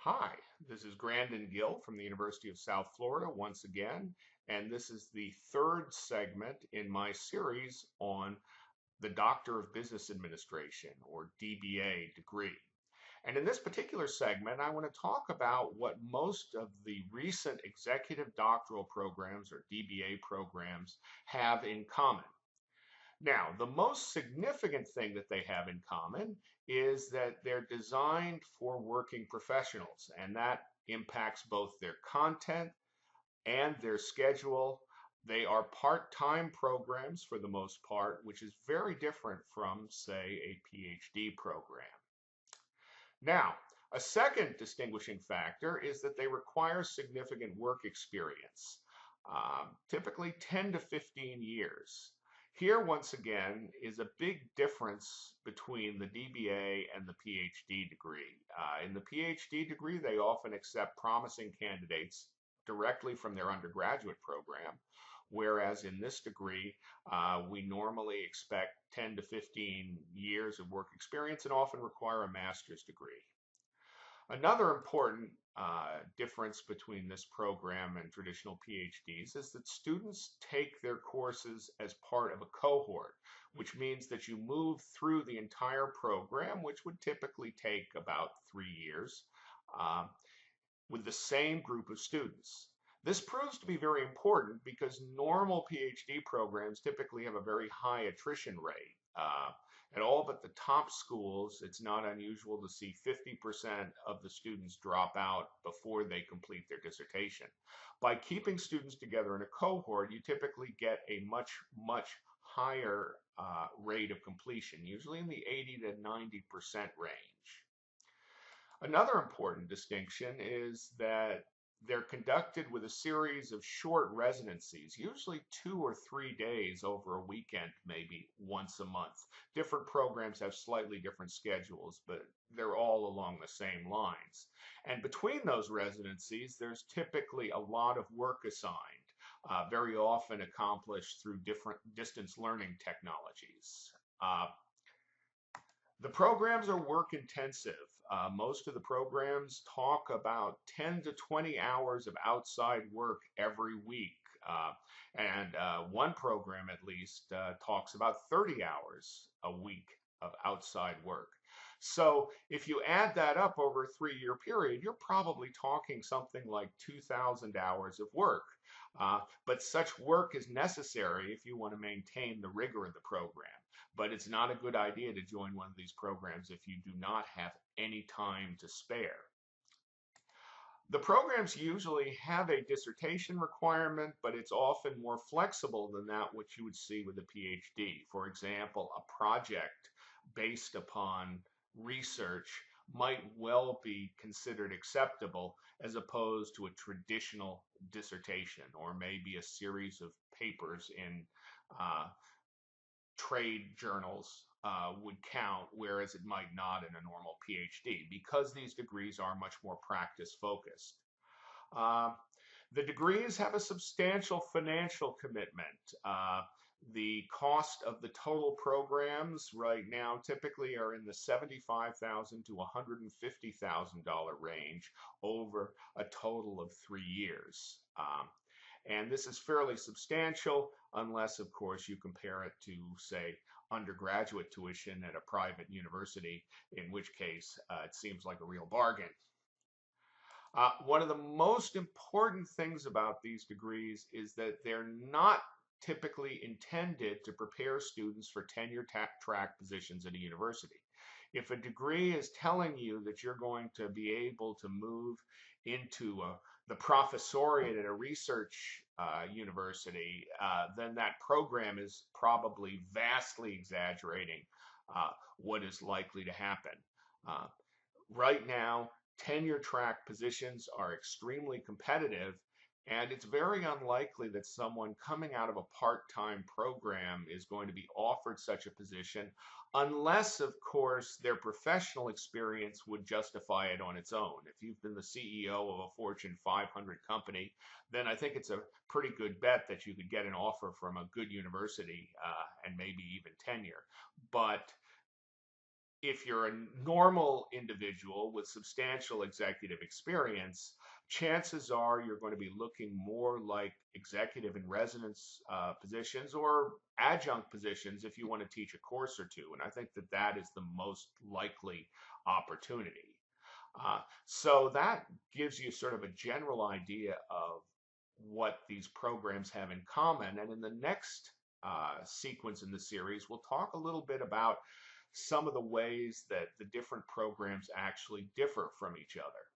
Hi, this is Grandin Gill from the University of South Florida once again, and this is the third segment in my series on the Doctor of Business Administration, or DBA degree. And in this particular segment, I want to talk about what most of the recent executive doctoral programs or DBA programs have in common. Now, the most significant thing that they have in common is that they're designed for working professionals, and that impacts both their content and their schedule. They are part-time programs for the most part, which is very different from, say, a PhD program. Now, a second distinguishing factor is that they require significant work experience, typically 10 to 15 years. Here, once again, is a big difference between the DBA and the PhD degree. In the PhD degree, they often accept promising candidates directly from their undergraduate program, whereas in this degree, we normally expect 10 to 15 years of work experience and often require a master's degree. Another important difference between this program and traditional PhDs is that students take their courses as part of a cohort, which means that you move through the entire program, which would typically take about 3 years, uh, with the same group of students. This proves to be very important because normal PhD programs typically have a very high attrition rate. At all but the top schools, it's not unusual to see 50% of the students drop out before they complete their dissertation. By keeping students together in a cohort, you typically get a much higher rate of completion, usually in the 80 to 90% range. Another important distinction is that they're conducted with a series of short residencies, usually 2 or 3 days over a weekend, maybe once a month. Different programs have slightly different schedules, but they're all along the same lines. And between those residencies, there's typically a lot of work assigned, very often accomplished through different distance learning technologies. The programs are work intensive. Most of the programs talk about 10 to 20 hours of outside work every week. And one program at least talks about 30 hours a week of outside work. So if you add that up over a 3 year period, you're probably talking something like 2,000 hours of work. But such work is necessary if you want to maintain the rigor of the program. But it's not a good idea to join one of these programs if you do not have any time to spare. The programs usually have a dissertation requirement, but it's often more flexible than that which you would see with a PhD. For example, a project based upon research might well be considered acceptable as opposed to a traditional dissertation or maybe a series of papers in uh, trade journals would count, whereas it might not in a normal PhD, because these degrees are much more practice focused. Uh, the degrees have a substantial financial commitment. The cost of the total programs right now typically are in the $75,000 to $150,000 range over a total of 3 years. And this is fairly substantial unless, of course, you compare it to, say, undergraduate tuition at a private university, in which case it seems like a real bargain. One of the most important things about these degrees is that they're not typically intended to prepare students for tenure track positions at a university. If a degree is telling you that you're going to be able to move into the professoriate at a research university, then that program is probably vastly exaggerating what is likely to happen. Uh, right now, tenure track positions are extremely competitive, and it's very unlikely that someone coming out of a part-time program is going to be offered such a position unless, of course, their professional experience would justify it on its own. If you've been the CEO of a Fortune 500 company, then I think it's a pretty good bet that you could get an offer from a good university and maybe even tenure. But if you're a normal individual with substantial executive experience, chances are you're going to be looking more like executive in residence positions or adjunct positions if you want to teach a course or two. And I think that that is the most likely opportunity. So that gives you sort of a general idea of what these programs have in common. And in the next sequence in the series, we'll talk a little bit about some of the ways that the different programs actually differ from each other.